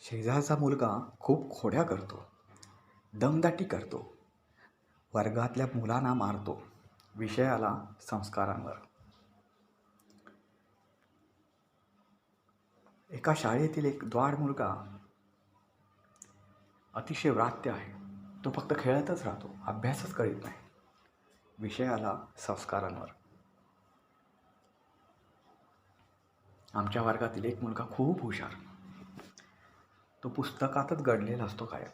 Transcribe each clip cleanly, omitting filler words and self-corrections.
शेजारचा मुलगा खूप खोड्या करतो, दमदाटी करतो, वर्गातल्या मुलांना मारतो. विषय आला संस्कारांवर. एका शाळेतील एक द्वाड मुलगा अतिशय व्रात्य आहे. तो फक्त खेळतच राहतो, अभ्यासच करीत नाही. विषय आला संस्कारांवर. आमच्या वर्गातील एक मुलगा खूप हुशार. तो पुस्तकातच गडलेला असतो काय.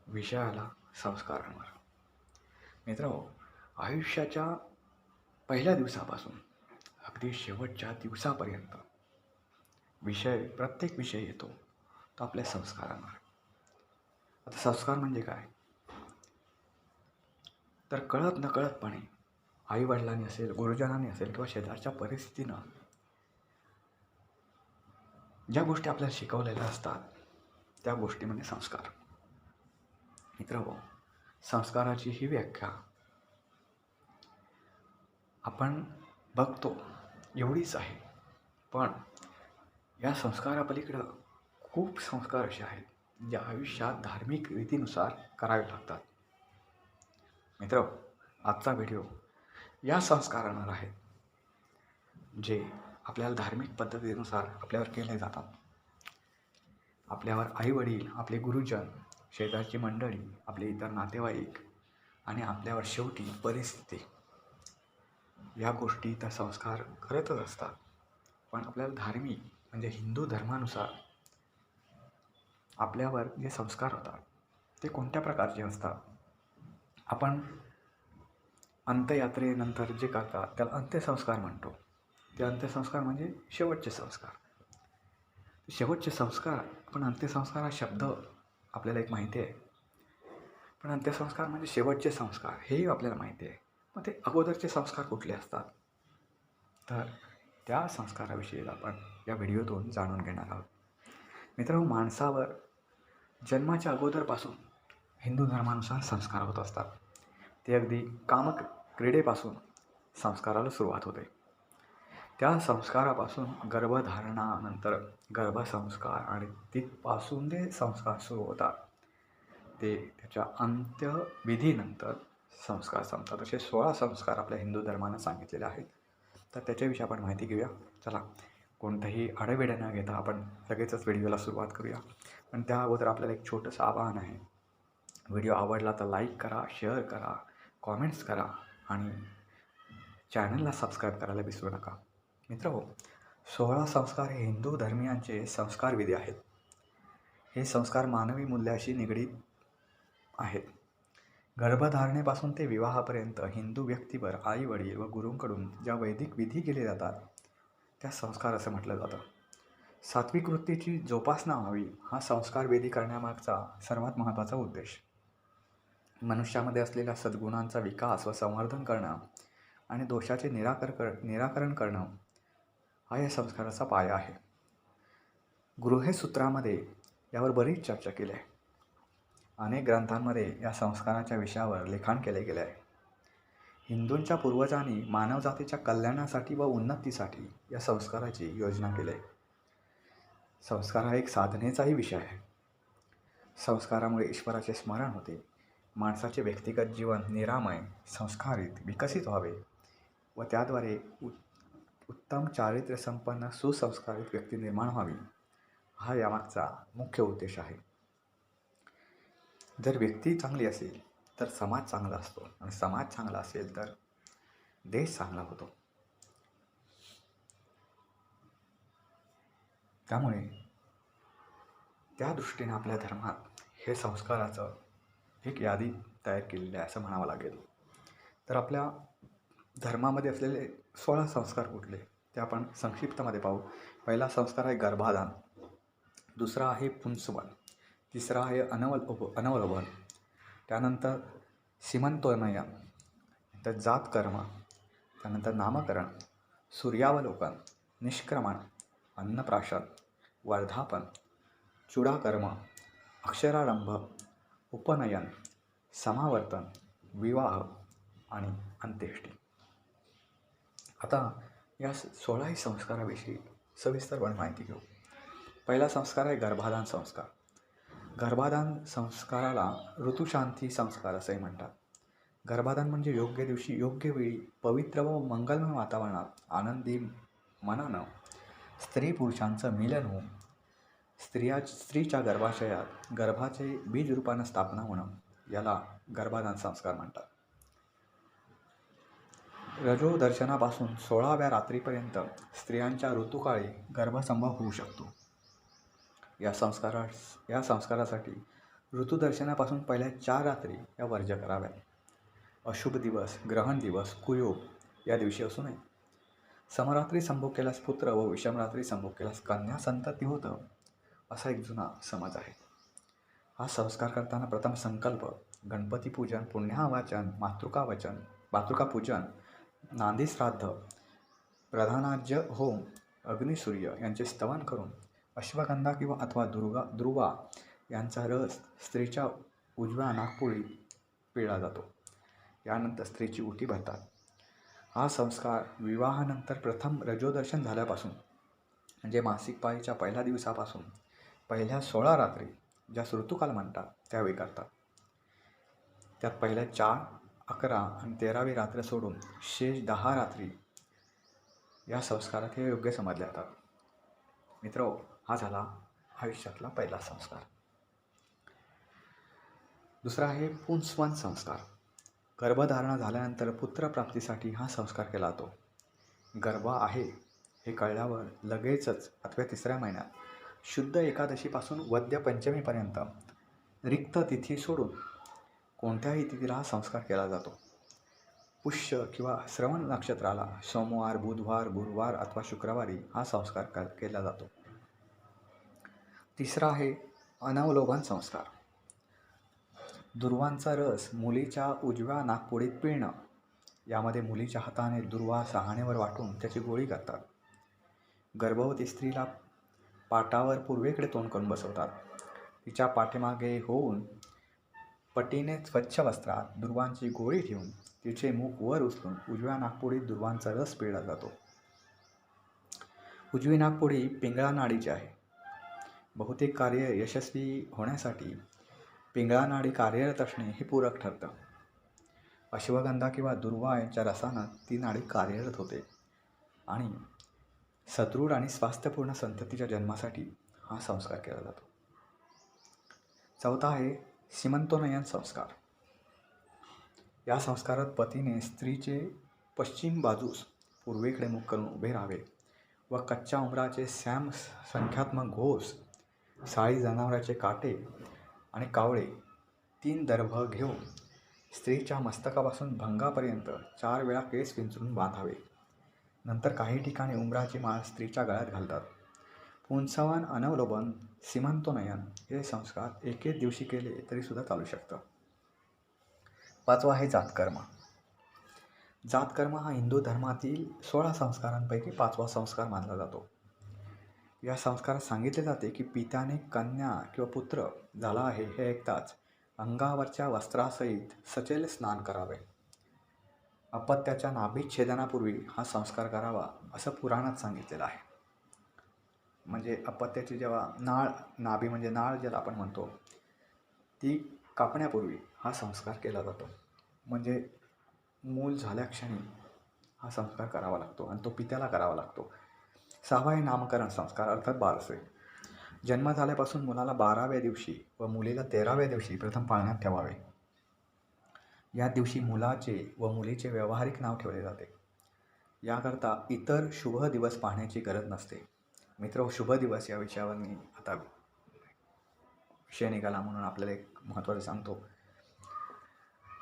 विषय आला संस्कारांवर. मित्रांनो, आयुष्याच्या पहिल्या दिवसापासून अगदी शेवटच्या दिवसापर्यंत प्रत्येक विषय येतो तो आपल्या संस्कारांवर. आता संस्कार म्हणजे काय, तर कळत नकळतपणे आईवडिलांनी असेल, गुरुजनांनी असेल किंवा शेजारच्या परिस्थितीनं ज्या गोष्टी आपल्याला शिकवलेल्या असतात त्या गोष्टीमध्ये संस्कार. मित्रांनो, संस्काराची ही व्याख्या आपण बघतो एवढीच आहे, पण या संस्कारापलीकडं खूप संस्कार असे आहेत जे आयुष्यात धार्मिक रीतीनुसार करावे लागतात. मित्र, आजचा व्हिडिओ या संस्कारांवर आहे जे आपल्याला धार्मिक पद्धतीनुसार आपल्यावर केले जातात. आपल्यावर आईवडील, आपले गुरुजन, शेजारची मंडळी, आपले इतर नातेवाईक आणि आपल्यावर शेवटी परिस्थिती, या गोष्टी त्या संस्कार करतच असतात. पण आपल्याला धार्मिक म्हणजे हिंदू धर्मानुसार आपल्यावर जे संस्कार होतात ते कोणत्या प्रकारचे असतात. आपण अंत्ययात्रेनंतर जे करतात त्याला अंत्यसंस्कार म्हणतो. ते अंत्यसंस्कार म्हणजे शेवटचे संस्कार. शेवटचे संस्कार, पण अंत्यसंस्कार हा शब्द आपल्याला एक माहिती आहे, पण अंत्यसंस्कार म्हणजे शेवटचे संस्कार हेही आपल्याला माहिती आहे. मग ते अगोदरचे संस्कार कुठले असतात, तर त्या संस्काराविषयी आपण या व्हिडिओतून जाणून घेणार आहोत. मित्रांनो, माणसावर जन्माच्या अगोदरपासून हिंदू धर्मानुसार संस्कार होत असतात. ते अगदी क्रीडेपासून संस्काराला सुरुवात होते. त्या संस्कारापासून गर्भधारणानंतर गर्भसंस्कार आणि तिथपासून जे संस्कार सुरू होतात ते त्याच्या अंत्यविधीनंतर संस्कार संपतात. असे 16 संस्कार आपल्या हिंदू धर्मानं सांगितलेले आहेत. तर त्याच्याविषयी आपण माहिती घेऊया. चला, कोणतंही आढेवेढे न घेता आपण लगेचच व्हिडिओला सुरुवात करूया. पण त्या अगोदर आपल्याला एक छोटंसं आवाहन आहे. व्हिडिओ आवडला तर लाईक करा, शेअर करा, कॉमेंट्स करा आणि चॅनलला सबस्क्राईब करायला विसरू नका. मित्रहो, 16 संस्कार हे हिंदू धर्मियांचे संस्कार विधी आहेत. हे संस्कार मानवी मूल्याशी निगडीत आहेत. गर्भधारणेपासून ते विवाहापर्यंत हिंदू व्यक्तीवर आई वडील व गुरूंकडून ज्या वैदिक विधी केले जातात त्या संस्कार असं म्हटलं जातं. सात्विक वृत्तीची जोपासना व्हावी हा संस्कार विधी करण्यामागचा सर्वात महत्त्वाचा उद्देश. मनुष्यामध्ये असलेल्या सद्गुणांचा विकास व संवर्धन करणं आणि दोषाचे निराकरण करणं हा या संस्काराचा पाया आहे. गृह्यसूत्रामध्ये यावर बरीच चर्चा केली आहे. अनेक ग्रंथांमध्ये या संस्काराच्या विषयावर लिखाण केले गेले आहे. हिंदूंच्या पूर्वजांनी मानवजातीच्या कल्याणासाठी व उन्नतीसाठी या संस्काराची योजना केली आहे. संस्कार हा एक साधनेचाही विषय आहे. संस्कारामुळे ईश्वराचे स्मरण होते. माणसाचे व्यक्तिगत जीवन निरामय, संस्कारित, विकसित व्हावे व त्याद्वारे उत्तम चारित्र्यसंपन्न सुसंस्कारित व्यक्ती निर्माण व्हावी हा यामागचा मुख्य उद्देश आहे. जर व्यक्ती चांगली असेल तर समाज चांगला असतो आणि समाज चांगला असेल तर देश चांगला होतो. त्यामुळे त्या दृष्टीने आपल्या धर्मात हे संस्काराचं एक यादी तयार केलेली आहे असं म्हणावं लागेल. तर आपल्या धर्मामध्ये असलेले 16 संस्कार कुठले ते आपण संक्षिप्तमध्ये पाहू. पहिला संस्कार आहे गर्भाधान, दुसरा आहे पुंसवन, तिसरा आहे अनवलोभन, त्यानंतर सीमंतोन्नयन, तर जातकर्म, त्यानंतर नामकरण, सूर्यावलोकन, निष्क्रमण, अन्नप्राशन, वर्धापन, चूडाकर्म, अक्षरारंभ, उपनयन, समावर्तन, विवाह आणि अंत्येष्टी. आता या 16 संस्काराविषयी सविस्तरपणे माहिती घेऊ. पहिला संस्कार आहे गर्भाधान संस्कार. गर्भाधान संस्काराला ऋतुशांती संस्कार असंही म्हणतात. गर्भाधान म्हणजे योग्य दिवशी योग्य वेळी पवित्र व मंगलमय वातावरणात आनंदी मनानं स्त्री पुरुषांचं मिलन होऊन स्त्रीच्या गर्भाशयात गर्भाचे बीज रूपानं स्थापना होणं याला गर्भाधान संस्कार म्हणतात. रजो दर्शनापासून 16व्या रात्रीपर्यंत स्त्रियांच्या ऋतुकाळी गर्भसंभव होऊ शकतो. या संस्कारासाठी ऋतुदर्शनापासून पहिल्या 4 रात्री या वर्ज्य कराव्यात. अशुभ दिवस, ग्रहण दिवस, कुयोग या दिवशी असू नये. समरात्री संभोग केल्यास पुत्र व विषमरात्री संभोग केल्यास कन्या संतती होतं, असा एक जुना समज आहे. हा संस्कार करताना प्रथम संकल्प, गणपती पूजन, पुण्याहवाचन, मातृका पूजन, नांदी श्राद्ध, प्रधानाज्य होम, अग्निसूर्य यांचे स्तवन करून अश्वगंधा अथवा दुर्वा यांचा रस स्त्रीच्या उजव्या नाकपुडीत पिळला जातो. यानंतर स्त्रीची उटी भरतात. हा संस्कार विवाहानंतर प्रथम रजोदर्शन झाल्यापासून म्हणजे मासिक पाळीच्या पहिल्या दिवसापासून पहिल्या 16 रात्री ज्यास ऋतुकाल म्हणतात त्यावेळी करतात. त्यात पहिल्या 4, 11 आणि 13वी रात्र सोडून शेष 10 रात्री या संस्कारात हे योग्य समजले जातात. मित्र, हा झाला आयुष्यातला पहिला संस्कार. दुसरा आहे पुंसवन संस्कार. गर्भधारणा झाल्यानंतर पुत्रप्राप्तीसाठी हा संस्कार केला जातो. गर्भ आहे हे कळल्यावर लगेचच अथवा 3ऱ्या महिन्यात शुद्ध एकादशीपासून वद्य पंचमीपर्यंत रिक्त तिथी सोडून कोणत्याही तिथीला हा संस्कार केला जातो. पुष्य किंवा श्रवण नक्षत्राला सोमवार, बुधवार, गुरुवार अथवा शुक्रवारी हा संस्कार केला जातो. तिसरा आहे अनवलोकन संस्कार. दुर्वांचा रस मुलीच्या उजव्या नाकपुडीत पिळणं. यामध्ये मुलीच्या हाताने दुर्वा सहाणेवर वाटून त्याची गोळी करतात. गर्भवती स्त्रीला पाटावर पूर्वेकडे तोंड करून बसवतात. तिच्या पाठीमागे होऊन पटीने स्वच्छ वस्त्रात दुर्वांची गोळी ठेवून तिचे मुख वर उचलून उजव्या नाकपुडीत दुर्वांचा रस पिळला जातो. उजवी नाकपुडी पिंगळा नाडीची आहे. बहुतेक कार्य यशस्वी होण्यासाठी पिंगळा नाडी कार्यरत असणे हे पूरक ठरतं. अश्वगंधा किंवा दुर्वा यांच्या रसानं ती नाडी कार्यरत होते आणि सदृढ आणि स्वास्थ्यपूर्ण संततीच्या जन्मासाठी हा संस्कार केला जातो. चौथा आहे सीमंतोनयन संस्कार. या संस्कारात पतीने स्त्रीचे पश्चिम बाजूस पूर्वेकडे मुख करून उभे राहावे व कच्च्या उंबराचे संख्यात्मक घोस, साळी जनावराचे काटे आणि कावळे 3 दर्भ घेऊन स्त्रीच्या मस्तकापासून भंगापर्यंत 4 वेळा केस विंचरून बांधावे. नंतर काही ठिकाणी उंबराची माळ स्त्रीच्या गळ्यात घालतात. पुंसवन, अनवलोकन, सीमंतोनयन हे संस्कार एकेच दिवशी केले तरीसुद्धा चालू शकतं. 5वा आहे जातकर्म. जातकर्म हा हिंदू धर्मातील 16 संस्कारांपैकी 5वा संस्कार मानला जातो. या संस्कारात सांगितले जाते की पित्याने कन्या किंवा पुत्र झाला आहे हे ऐकताच अंगावरच्या वस्त्रासहित सचेल स्नान करावे. अपत्याच्या नाभीत छेदनापूर्वी हा संस्कार करावा असं पुराणात सांगितलेलं आहे. म्हणजे अपत्याची जेव्हा नाभी म्हणजे नाळ ज्याला आपण म्हणतो ती कापण्यापूर्वी हा संस्कार केला जातो. म्हणजे मूल झाल्याक्षणी हा संस्कार करावा लागतो आणि तो पित्याला करावा लागतो. 6वा आहे नामकरण संस्कार अर्थात बारसे. जन्म झाल्यापासून मुलाला 12व्या दिवशी व मुलीला 13व्या दिवशी प्रथम पाळण्यात ठेवावे. या दिवशी मुलाचे व मुलीचे व्यावहारिक नाव ठेवले जाते. याकरता इतर शुभ दिवस पाहण्याची गरज नसते. मित्र, शुभ दिवस या विषयावर मी आता विषय निघाला म्हणून आपल्याला एक महत्त्वाचं सांगतो.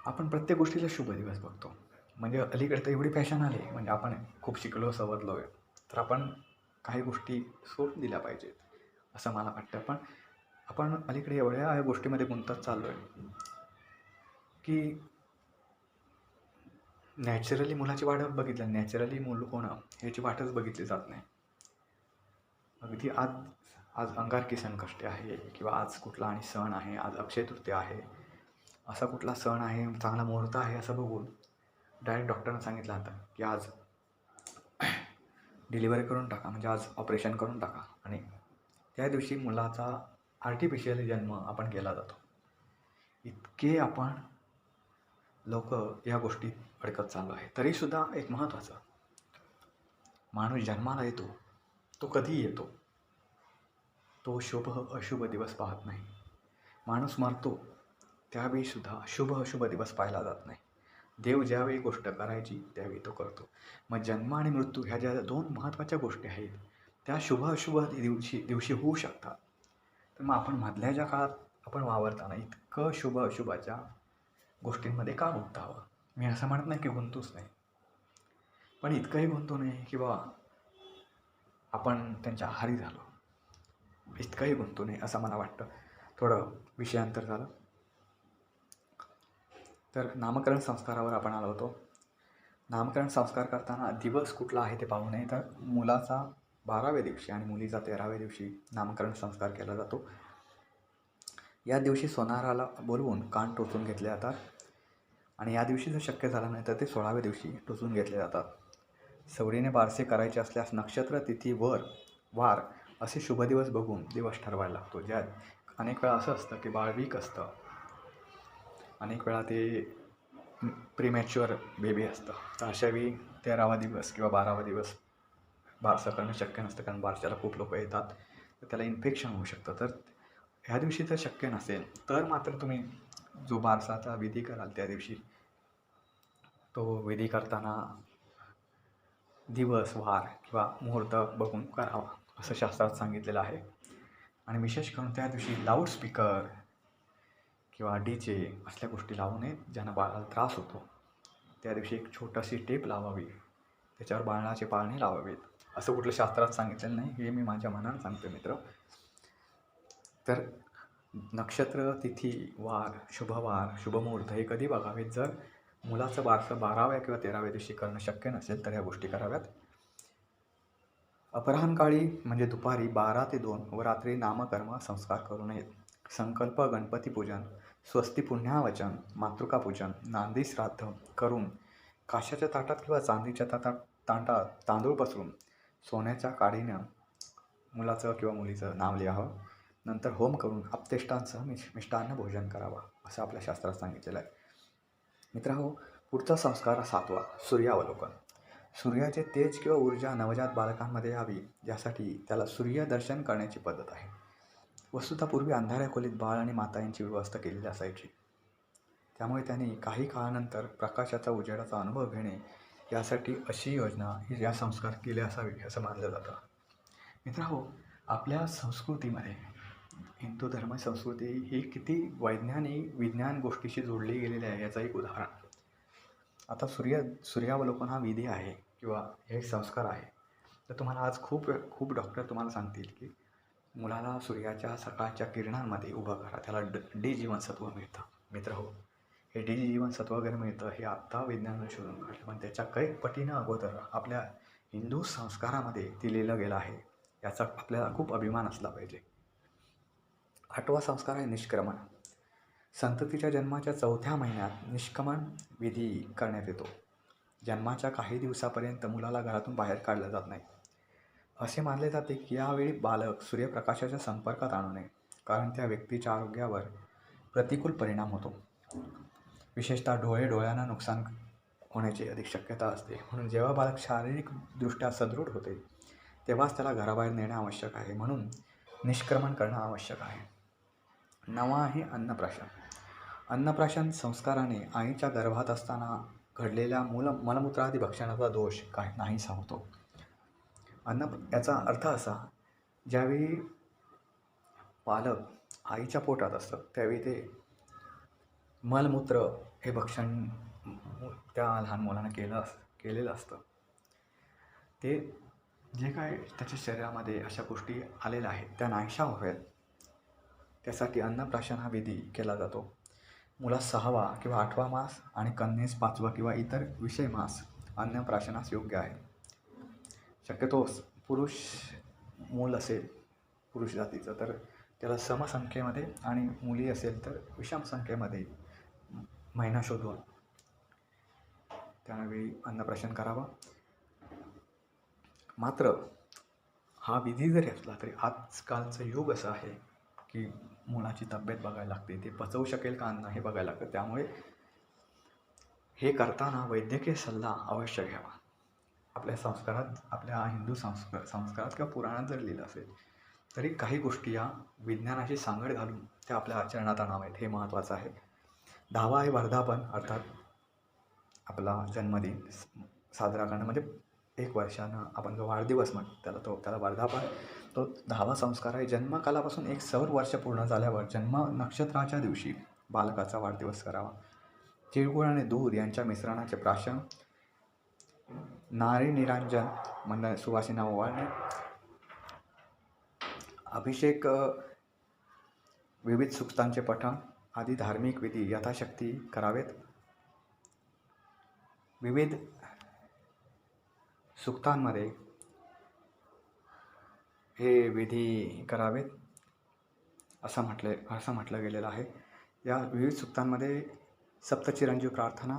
आपण प्रत्येक गोष्टीला शुभ दिवस बघतो. म्हणजे अलीकडे तर एवढी फॅशन आली म्हणजे आपण खूप शिकलो सवरलो आहे तर आपण काही गोष्टी सोडून दिल्या पाहिजेत असं मला वाटतं. पण आपण अलीकडे एवढ्या गोष्टीमध्ये गुंतत चाललो आहे की नॅचरली मुलाची वाट बघितलं, नॅचरली मूल होणं ह्याची वाटच बघितली जात नाही. अगदी आज अंगारकी संकष्टी आहे किंवा आज कुठला आणि सण आहे, आज अक्षय तृतीया आहे, असा कुठला सण आहे, चांगला मुहूर्त आहे असं बघून डायरेक्ट डॉक्टरनं सांगितलं होतं की आज डिलिव्हरी करून टाका, म्हणजे आज ऑपरेशन करून टाका. आणि त्या दिवशी मुलाचा आर्टिफिशियल जन्म आपण केला जातो. इतके आपण लोक या गोष्टीत अडकत चाललो आहे. तरीसुद्धा एक महत्त्वाचं, माणूस जन्माला येतो, तो कधीही येतो, तो शुभ अशुभ दिवस पाहत नाही. माणूस मरतो त्यावेळीसुद्धा शुभ अशुभ दिवस पाहिला जात नाही. देव ज्यावेळी गोष्ट करायची त्यावेळी तो करतो. मग जन्म आणि मृत्यू ह्या ज्या दोन महत्त्वाच्या गोष्टी आहेत त्या शुभ अशुभ दिवशी होऊ शकतात. तर मग आपण मधल्या ज्या काळात आपण वावरताना इतकं शुभ अशुभाच्या गोष्टींमध्ये का गुंतावं? मी असं म्हणत नाही की गुंतूच नाही, पण इतकंही गुंतू नये की बाबा आपण त्यांच्या आहारी झालो. इतकंही गुंतू नये असं मला वाटतं. थोडं विषयांतर झालं. तर नामकरण संस्कारावर आपण आलो होतो. नामकरण संस्कार करताना दिवस कुठला आहे ते पाहू नये. तर मुलाचा 12व्या दिवशी आणि मुलीचा 13व्या दिवशी नामकरण संस्कार केला जातो. या दिवशी सोनाराला बोलवून कान टोचून घेतले जातात आणि या दिवशी जर शक्य झालं नाही तर ते 16व्या दिवशी टोचून घेतले जातात. सवडीने बारसे करायचे असल्यास नक्षत्र तिथी वार असे शुभ दिवस बघून दिवस ठरवायला लागतो. ज्यात अनेक वेळा असं असतं की बाळ वीक असतं, अनेक वेळा ते प्रीमॅच्युअर बेबी असतं. तर अशावेळी 13वा दिवस किंवा 12वा दिवस बारसं करणं शक्य नसतं, कारण बारशाला खूप लोक येतात, तर त्याला इन्फेक्शन होऊ शकतं. तर ह्या दिवशी जर शक्य नसेल तर मात्र तुम्ही जो बारसाचा विधी कराल त्या दिवशी तो विधी करताना दिवस वार किंवा मुहूर्त बघून करावा असं शास्त्रात सांगितलेलं आहे. आणि विशेष करून त्या दिवशी लाऊडस्पीकर किंवा DJ असल्या गोष्टी लावू नयेत ज्यांना बाळाला त्रास होतो. त्या दिवशी एक छोटीशी टेप लावावी, त्याच्यावर बाळाचे पाळणे लावावेत. असं कुठलं शास्त्रात सांगितलेलं नाही, हे मी माझ्या मनानं सांगतो मित्र. तर नक्षत्र तिथी वार शुभमुहूर्त हे कधी बघावेत? जर मुलाचं बारसं 12व्या किंवा 13व्या दिवशी करणं शक्य नसेल तर ह्या गोष्टी कराव्यात. अपराह्नकाळी म्हणजे दुपारी 12 ते 2 व रात्री नामकर्म संस्कार करू नयेत. संकल्प गणपतीपूजन, स्वस्ती पुण्यावचन, मातृकापूजन, नांदी श्राद्ध करून काशाच्या ताटात किंवा चांदीच्या ताटात तांदूळ पसरून सोन्याच्या काडीनं मुलाचं किंवा मुलीचं नाव लिहावं. नंतर होम करून आपतेष्टांसह मिष्टान्न भोजन करावं असं आपल्या शास्त्रात सांगितलेलं आहे. मित्रांनो, पुढचा संस्कार 7वा, सूर्यावलोकन. सूर्याचे तेज किंवा ऊर्जा नवजात बालकांमध्ये यावी यासाठी त्याला सूर्यदर्शन करण्याची पद्धत आहे. वस्तुतः पूर्वी अंधाऱ्या खोलीत बाळ आणि माता यांची व्यवस्था केलेली असायची. त्यामुळे त्यांनी काही काळानंतर प्रकाशाचा उजेडाचा अनुभव घेणे यासाठी अशी योजना या संस्कार केले असावे असं मानलं जातं. मित्रांनो, आपल्या संस्कृतीमध्ये हिंदू धर्म संस्कृती ही किती वैज्ञानिक विज्ञान गोष्टीशी जोडली गेलेली आहे याचं एक उदाहरण. आता सूर्यावलोकन हा विधी आहे किंवा हे संस्कार आहे. तर तुम्हाला आज खूप डॉक्टर तुम्हाला सांगतील की मुलाला सूर्याच्या सकाळच्या किरणांमध्ये उभं करा, त्याला डी जीवनसत्व मिळतं. मित्रहो, हे डी जीवनसत्व वगैरे मिळतं हे आत्ता विज्ञानाने शोधून काढलं, पण त्याच्या कैक पटीनं अगोदर आपल्या हिंदू संस्कारामध्ये ते लिहिलं गेलं आहे. याचा आपल्याला खूप अभिमान असला पाहिजे. 8वा संस्कार आहे निष्क्रमण. संततीच्या जन्माच्या 4थ्या महिन्यात निष्क्रमण विधी करण्यात येतो. जन्माच्या काही दिवसापर्यंत मुलाला घरातून बाहेर काढलं जात नाही. असे मानले जाते की यावेळी बालक सूर्यप्रकाशाच्या संपर्कात आणू नये, कारण त्या व्यक्तीच्या आरोग्यावर प्रतिकूल परिणाम होतो. विशेषतः डोळ्यांना नुकसान होण्याची अधिक शक्यता असते. म्हणून जेव्हा बालक शारीरिकदृष्ट्या सदृढ होते तेव्हाच त्याला घराबाहेर नेणे आवश्यक आहे. म्हणून निष्क्रमण करणं आवश्यक आहे. 9वा आहे अन्नप्राशन. अन्नप्राशन संस्काराने आईच्या गर्भात असताना घडलेल्या मलमूत्रादी भक्षणाचा दोष नाहीसा होतो. याचा अर्थ असा, ज्यावेळी बालक आईच्या पोटात असतं त्यावेळी ते मलमूत्र हे भक्षण त्या लहान मुलानं केलेलं असतं. ते जे काय त्याच्या शरीरामध्ये अशा गोष्टी आलेल्या आहेत त्या नाहीशा व्हाव्यात त्यासाठी अन्नप्राशन हा विधी केला जातो. मुलास 6वा किंवा 8वा मास आणि कन्येस 5वा किंवा इतर विषय मास अन्नप्राशनास योग्य आहे. शक्यतो पुरुष मूल असेल पुरुष जातीचं तर त्याला समसंख्येमध्ये आणि मुली असेल तर विषम संख्येमध्ये महिना शोधून त्यावेळी अन्नप्राशन करावं. मात्र हा विधी जरी असला तरी आजकालचं युग असं आहे की मुलाची तब्येत बघायला लागते, ते पचवू शकेल का अन्न हे बघायला लागतं. त्यामुळे हे करताना वैद्यकीय सल्ला अवश्य घ्यावा. आपल्या संस्कारात, आपल्या हिंदू संस्कारात किंवा पुराणात जर लिहिलं असेल तरी काही गोष्टी या विज्ञानाशी सांगड घालून त्या आपल्या आचरणात आणाव्यात, हे महत्त्वाचं आहे. 10वा आहे वर्धापन, अर्थात आपला जन्मदिन साजरा करणं, म्हणजे 1 वर्षानं आपण जो वाढदिवस म्हणतो त्याला वर्धापन. तो 10वा संस्कार आहे. जन्मकालापासून 1 सौर वर्ष पूर्ण झाल्यावर जन्म नक्षत्राच्या दिवशी बालकाचा वाढदिवस करावा. तिळगुळ आणि दूध यांच्या मिश्रणाचे प्राशन, नारी निरांजन म्हणजे सुवासिना ओवाळणे, अभिषेक, विविध सूक्तांचे पठण आदी धार्मिक विधी यथाशक्ती करावेत. विविध सूक्तांमध्ये हे विधी करावेत असं म्हटलं गेलेलं आहे. या विविध सूक्तांमध्ये सप्तचिरंजीव प्रार्थना,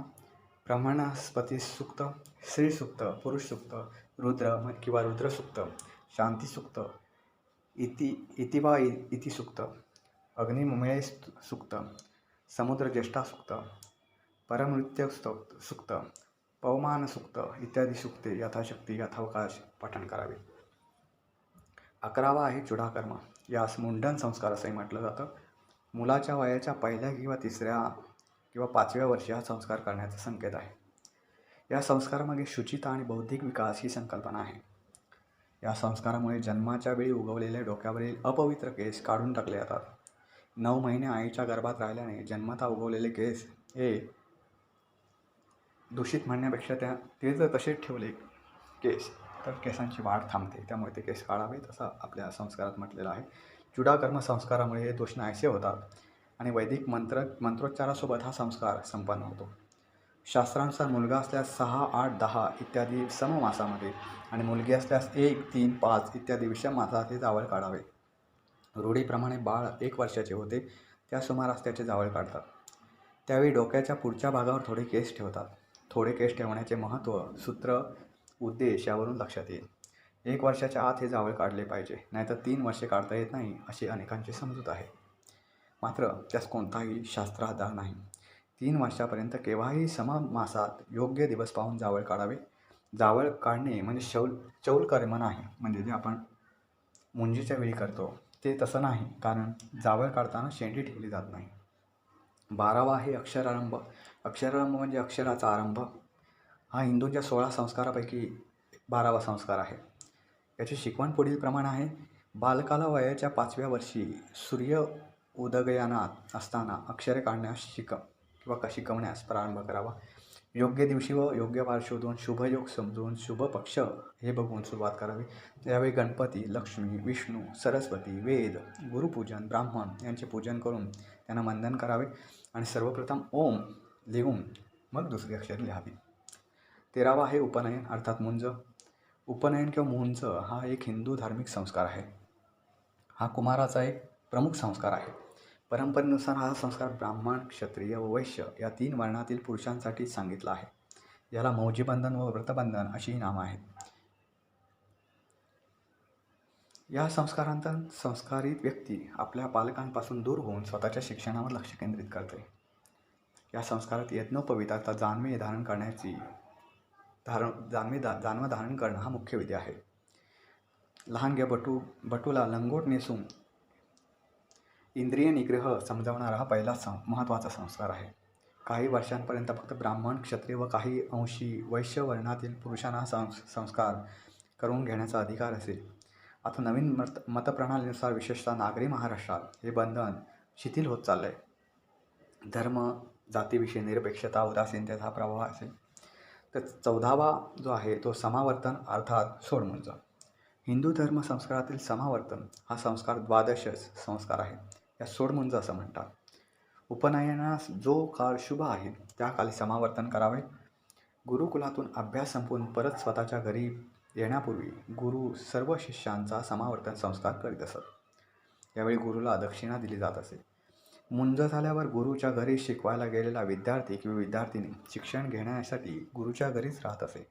ब्रह्मणस्पती सूक्त, श्री सूक्त, पुरुष सूक्त, रुद्र किंवा रुद्र सूक्त, शांती सूक्त, इति सूक्त, अग्निमेळे सूक्त, समुद्रज्येष्ठा सूक्त, परमृत्य सूक्त, पवमान सूक्त इत्यादी सूक्ते यथाशक्ती यथावकाश पठण करावे. 11वा आहे चूडाकर्म. यास मुंडन संस्कार असंही म्हटलं जातं. मुलाच्या वयाच्या 1ल्या किंवा 3ऱ्या किंवा 5व्या वर्षी हा संस्कार करण्याचा संकेत आहे. या संस्कारामागे शुचिता आणि बौद्धिक विकास ही संकल्पना आहे. या संस्कारामुळे जन्माच्या वेळी उगवलेल्या डोक्यावरील अपवित्र केस काढून टाकले जातात. 9 महिने आईच्या गर्भात राहिल्याने जन्मता उगवलेले केस हे दूषित म्हणण्यापेक्षा ते जर तसेच ठेवले केस तर केसांची वाढ थांबते. त्यामुळे ते केस काढावेत असं आपल्या संस्कारात म्हटलेलं आहे. चूडाकर्म संस्कारामुळे हे दोष नाहीसे होतात आणि वैदिक मंत्रोच्चारासोबत हा संस्कार संपन्न होतो. शास्त्रानुसार मुलगा असल्यास 6, 8, 10 इत्यादी सममासामध्ये आणि मुलगी असल्यास 1, 3, 5 इत्यादी विषम मासात हे जावळ काढावे. रूढीप्रमाणे बाळ 1 वर्षाचे होते त्या सुमारास त्याचे जावळ काढतात. त्यावेळी डोक्याच्या पुढच्या भागावर थोडे केस ठेवतात. थोडे केस ठेवण्याचे महत्त्व, सूत्र, उद्देश यावरून लक्षात येईल. 1 वर्षाच्या आत हे जावळ काढले पाहिजे, नाहीतर 3 वर्षे काढता येत नाही अशी अनेकांची समजूत आहे. मात्र त्यास कोणताही शास्त्राधार नाही. 3 वर्षापर्यंत केव्हाही सममासात योग्य दिवस पाहून जावळ काढावे. जावळ काढणे म्हणजे चौल कर्म नाही, म्हणजे जे आपण मुंजीच्या वेळी करतो ते तसं नाही, कारण जावळ काढताना शेंडी ठेवली जात नाही. 12वा आहे अक्षरारंभ. अक्षरारंभ म्हणजे अक्षराचा आरंभ. हा हिंदूंच्या 16 संस्कारापैकी 12वा संस्कार आहे. याची शिकवण पुढील प्रमाणे आहे. बालकाला वयाच्या 5व्या वर्षी सूर्य उदगयानात असताना अक्षरे काढण्यास शिकवण्यास प्रारंभ करावा. योग्य दिवशी व योग्य वार शोधून, शुभयोग समजून, शुभ पक्ष हे बघून सुरुवात करावी. त्यावेळी गणपती, लक्ष्मी, विष्णू, सरस्वती, वेद, गुरुपूजन, ब्राह्मण यांचे पूजन करून त्यांना वंदन करावे आणि सर्वप्रथम ओम लिहून मग दुसरी अक्षरे लिहावी. 13वा आहे उपनयन अर्थात मुंज. उपनयन किंवा मुंज हा एक हिंदू धार्मिक संस्कार आहे. हा कुमाराचा एक प्रमुख संस्कार आहे. परंपरेनुसार हा संस्कार ब्राह्मण, क्षत्रिय व वैश्य या 3 वर्णातील पुरुषांसाठी सांगितला आहे. याला मौजीबंधन व व्रतबंधन अशीही नावं आहेत. या संस्कारांतर संस्कारित व्यक्ती आपल्या पालकांपासून दूर होऊन स्वतःच्या शिक्षणावर लक्ष केंद्रित करते. या संस्कारात यज्ञोपवीताचा जानवे धारण करणं हा मुख्य विधी आहे. लहानग्या बटूला लंगोट नेसून इंद्रिय निग्रह समजावणारा हा पहिला महत्त्वाचा संस्कार आहे. काही वर्षांपर्यंत फक्त ब्राह्मण, क्षत्रिय व काही अंशी वैश्य वर्णातील पुरुषांना संस्कार करून घेण्याचा अधिकार असेल. आता नवीन मतप्रणालीनुसार विशेषतः नागरी महाराष्ट्रात हे बंधन शिथिल होत चाललं आहे. धर्म, जातीविषयी निरपेक्षता, उदासीनतेचा हा प्रभाव असेल. तर 14वा जो आहे तो समावर्तन अर्थात सोडमुंज. हिंदू धर्म संस्कारातील समावर्तन हा संस्कार 12 संस्कार आहे. या सोडमुंज असं म्हणतात. उपनयनास जो काळ शुभ आहे त्या काली समावर्तन करावे. गुरुकुलातून अभ्यास संपवून परत स्वतःच्या घरी येण्यापूर्वी गुरु सर्व शिष्यांचा समावर्तन संस्कार करीत असत. यावेळी गुरुला दक्षिणा दिली जात असे. मुंज झाल्यावर गुरुच्या घरी शिकवायला गेलेला विद्यार्थी किंवा विद्यार्थिनी शिक्षण घेण्यासाठी गुरुच्या घरीच राहत असे.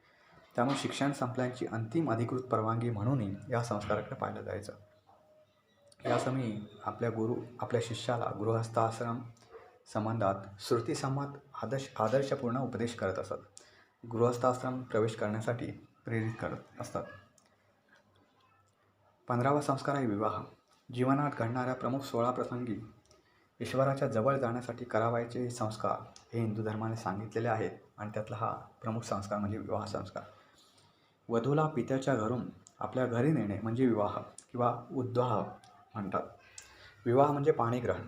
त्यामुळे शिक्षण संपल्याची अंतिम अधिकृत परवानगी म्हणूनही या संस्काराकडे पाहिलं जायचं. या समय आपल्या शिष्याला गृहस्थाश्रम संबंधात श्रुतीसंमत आदर्शपूर्ण उपदेश करत असत. गृहस्थाश्रम प्रवेश करण्यासाठी प्रेरित करत असतात. 15वा संस्कार आहे विवाह. जीवनात घडणाऱ्या प्रमुख 16 प्रसंगी ईश्वराच्या जवळ जाण्यासाठी करावायचे हे संस्कार हे हिंदू धर्माने सांगितलेले आहेत आणि त्यातला हा प्रमुख संस्कार म्हणजे विवाह संस्कार. वधूला पित्याच्या घरून आपल्या घरी नेणे म्हणजे विवाह किंवा उद्वाह म्हणतात. विवाह म्हणजे पाणीग्रहण,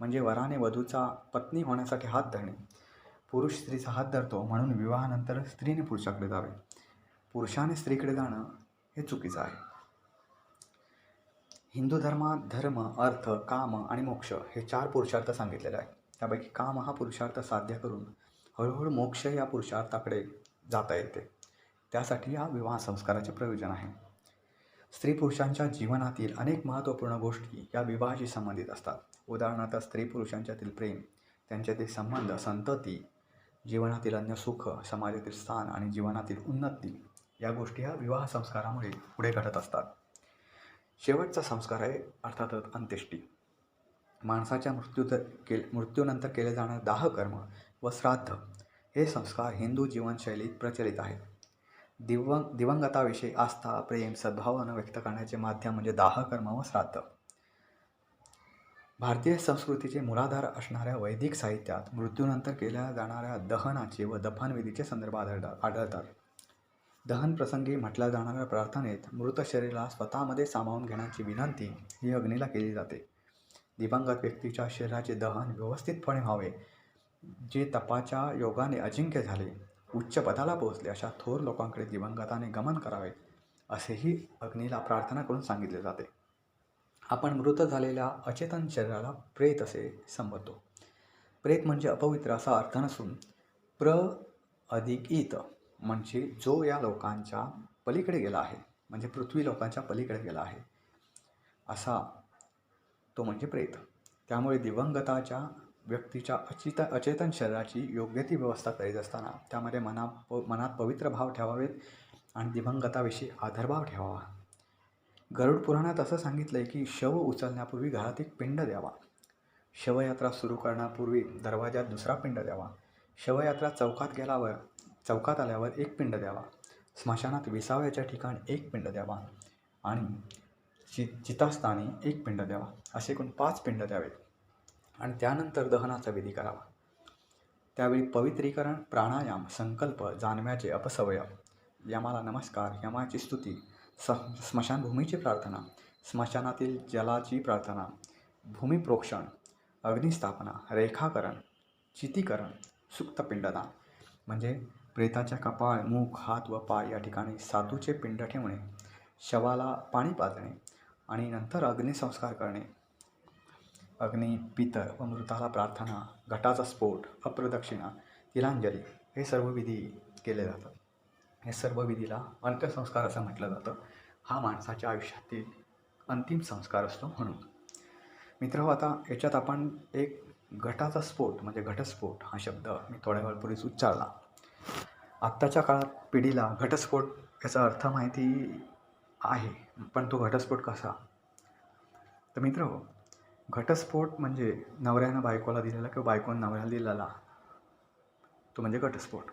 म्हणजे वराने वधूचा पत्नी होण्यासाठी हात धरणे. पुरुष स्त्रीचा हात धरतो म्हणून विवाहानंतर स्त्रीने पुरुषाकडे जावे. पुरुषाने स्त्रीकडे जाणं हे चुकीचं आहे. हिंदू धर्मात धर्म, अर्थ, काम आणि मोक्ष हे 4 पुरुषार्थ सांगितलेले आहेत. त्यापैकी काम हा पुरुषार्थ साध्य करून हळूहळू मोक्ष या पुरुषार्थाकडे जाता येते. त्यासाठी या विवाह संस्काराचे प्रयोजन आहे. स्त्री पुरुषांच्या जीवनातील अनेक महत्त्वपूर्ण गोष्टी या विवाहाशी संबंधित असतात. उदाहरणार्थ स्त्री पुरुषांच्यातील प्रेम, त्यांच्यातील संबंध, संतती, जीवनातील अन्य सुख, समाजातील स्थान आणि जीवनातील उन्नती या गोष्टी ह्या विवाह संस्कारामुळे पुढे घडत असतात. शेवटचा संस्कार आहे अर्थातच अंत्येष्टी. माणसाच्या मृत्यूनंतर केले जाणारे दाहकर्म व श्राद्ध हे संस्कार हिंदू जीवनशैलीत प्रचलित आहेत. दिवंगताविषयी आस्था, प्रेम, सद्भावना व्यक्त करण्याचे माध्यम म्हणजे दाहकर्म व श्राद्ध. भारतीय संस्कृतीचे मूलाधार असणाऱ्या वैदिक साहित्यात मृत्यूनंतर केल्या जाणाऱ्या दहनाचे व दफनविधीचे संदर्भ आढळतात. दहन प्रसंगी म्हटल्या जाणाऱ्या प्रार्थनेत मृत शरीराला स्वतःमध्ये सामावून घेण्याची विनंती ही अग्नीला केली जाते. दिवंगत व्यक्तीच्या शरीराचे दहन व्यवस्थितपणे व्हावे, जे तपाच्या योगाने अजिंक्य झाले, उच्च पदाला पोहोचले अशा थोर लोकांकडे दिवंगताने गमन करावे असेही अग्नीला प्रार्थना करून सांगितले जाते. आपण मृत झालेल्या अचेतन शरीराला प्रेत असे संबोधतो. प्रेत म्हणजे अपवित्र असा अर्थ नसून अधिक इत म्हणजे जो या लोकांच्या पलीकडे गेला आहे, म्हणजे पृथ्वी लोकांच्या पलीकडे गेला आहे असा तो म्हणजे प्रेत. त्यामुळे दिवंगताच्या व्यक्तीच्या अचेतन शरीराची योग्य ती व्यवस्था करीत असताना त्यामध्ये मनात पवित्र भाव ठेवावेत आणि दिवंगताविषयी आदरभाव ठेवावा. गरुड पुराणात असं सांगितलं आहे की शव उचलण्यापूर्वी घरात एक पिंड द्यावा, शवयात्रा सुरू करण्यापूर्वी दरवाजात दुसरा पिंड द्यावा, शवयात्रा चौकात आल्यावर एक पिंड द्यावा, स्मशानात विसाव्याच्या ठिकाणी एक पिंड द्यावा आणि चितास्थानी एक पिंड द्यावा, असे एकूण 5 पिंड द्यावेत आणि त्यानंतर दहनाचा विधी करावा. त्यावेळी पवित्रीकरण, प्राणायाम, संकल्प, जाणव्याचे अपसवय, यमाला नमस्कार, यमाची स्तुती, स्मशानभूमीची प्रार्थना, स्मशानातील जलाची प्रार्थना, भूमिप्रोक्षण, अग्निस्थापना, रेखाकरण, चितीकरण, सुक्त पिंडदान म्हणजे प्रेताच्या कपाळ, मुख, हात व पाय या ठिकाणी सातूचे पिंड ठेवणे, शवाला पाणी पाजणे आणि नंतर अग्निसंस्कार करणे, अग्नी, पितर व मृताला प्रार्थना, घटाचा स्फोट, अप्रदक्षिणा, तिलांजली हे सर्व विधी केले जातात. हे सर्व विधीला अंत्यसंस्कार असं म्हटलं जातं. हा माणसाच्या आयुष्यातील अंतिम संस्कार असतो म्हणून. मित्र, आता याच्यात आपण एक घटाचा स्फोट म्हणजे घटस्फोट हा शब्द मी थोड्या वेळापूर्वीच उच्चारला. आत्ताच्या काळात पिढीला घटस्फोट याचा अर्थ माहिती आहे, पण तो घटस्फोट कसा? तर मित्र, घटस्फोट म्हणजे नवऱ्यानं बायकोला दिलेला किंवा बायकोनं नवऱ्याला दिलेला तो म्हणजे घटस्फोट.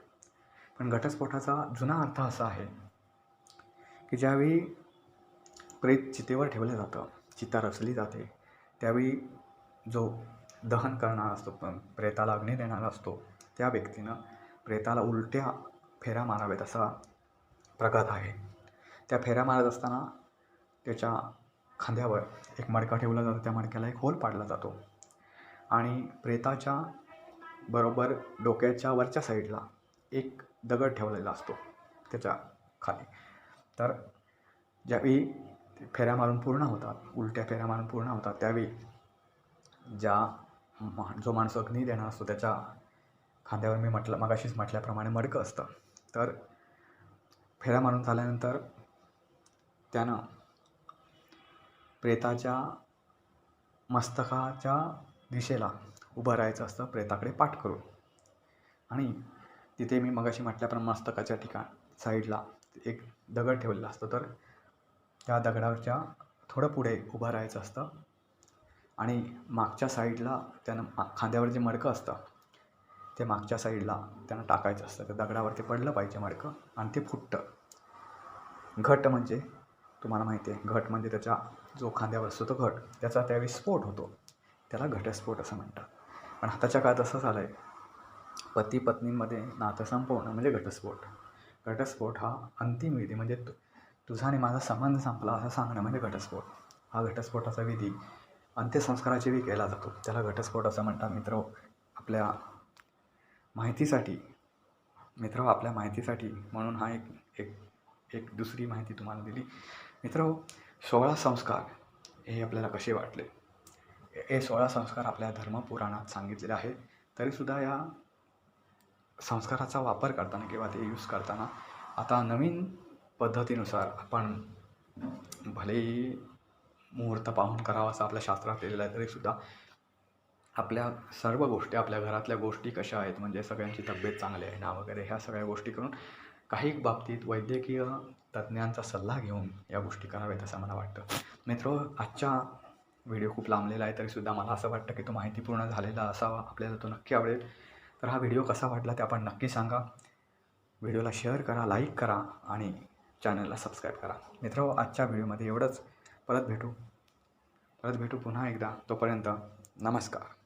पण घटस्फोटाचा जुना अर्थ असा आहे की ज्यावेळी प्रेत चितेवर ठेवलं जातं, चिता रचली जाते, त्यावेळी जो दहन करणारा असतो, प्रेताला अग्नी देणारा असतो, त्या व्यक्तीनं प्रेताला उलट्या फेऱ्या माराव्यात असा प्रघात आहे. त्या फेऱ्या मारत असताना त्याच्या खांद्यावर एक मडका ठेवला जातो, त्या मडक्याला एक होल पाडला जातो आणि प्रेताच्या बरोबर डोक्याच्या वरच्या साईडला एक दगड ठेवलेला असतो त्याच्या खाली. तर ज्यावेळी फेऱ्या मारून पूर्ण होतात, उलट्या फेऱ्या मारून पूर्ण होतात, त्यावेळी जो माणूस अग्नी देणार असतो त्याच्या खांद्यावर मी मगाशीच म्हटल्याप्रमाणे मडकं असतं. तर फेऱ्या मारून झाल्यानंतर त्यानं प्रेताच्या मस्तकाच्या दिशेला उभं राहायचं असतं, प्रेताकडे पाठ करून. आणि तिथे मी मगाशी म्हटल्याप्रमाणे मस्तकाच्या साईडला एक दगड ठेवलेला असतो. तर त्या दगडावरच्या थोडं पुढे उभं राहायचं असतं आणि मागच्या साईडला त्यानं खांद्यावर जे मडकं असतं ते मागच्या साईडला त्यानं टाकायचं असतं. त्या दगडावरती पडलं पाहिजे मडकं आणि ते फुटतं. घट म्हणजे तुम्हाला माहिती आहे, घट म्हणजे त्याच्या जो खांद्यावर असतो तो घट, त्याचा त्यावेळी स्फोट होतो, त्याला घटस्फोट असं म्हणतात. पण आताच्या काळात असं झालं आहे, पती पत्नींमध्ये नातं संपवणं म्हणजे घटस्फोट. घटस्फोट हा अंतिम विधी म्हणजे तुझा आणि माझा संबंध संपला असं सांगणं म्हणजे घटस्फोट. हा घटस्फोटाचा विधी अंत्यसंस्काराच्या वेळी केला जातो, त्याला घटस्फोट असं म्हणतात. आपल्या माहितीसाठी आपल्या माहितीसाठी म्हणून हा एक एक एक दुसरी माहिती तुम्हाला दिली. 16 संस्कार हे आपल्याला कसे वाटले? हे 16 संस्कार आपल्या धर्मपुराणात सांगितलेले आहेत. तरीसुद्धा या संस्काराचा वापर करताना किंवा ते यूज करताना आता नवीन पद्धतीनुसार आपण भलेही मुहूर्त पाहून करावा असं आपल्या शास्त्रात लिहिलेलं आहे, तरीसुद्धा आपल्या सर्व गोष्टी, आपल्या घरातल्या गोष्टी कशा आहेत, म्हणजे सगळ्यांची तब्येत चांगली आहे ना वगैरे, ह्या सगळ्या गोष्टी करून काही बाबतीत वैद्यकीय तज्ज्ञांचा सल्ला घेऊन या गोष्टी कराव्यात असं मला वाटतं. आजचा व्हिडिओ खूप लांबलेला आहे, तरीसुद्धा मला असं वाटतं की तो माहितीपूर्ण झालेला असावा, आपल्याला तो नक्की आवडेल. तर हा व्हिडिओ कसा वाटला ते आपण नक्की सांगा. व्हिडिओला शेअर करा, लाईक करा आणि चॅनलला सबस्क्राईब करा. आजच्या व्हिडिओमध्ये एवढंच. परत भेटू पुन्हा एकदा. तोपर्यंत नमस्कार.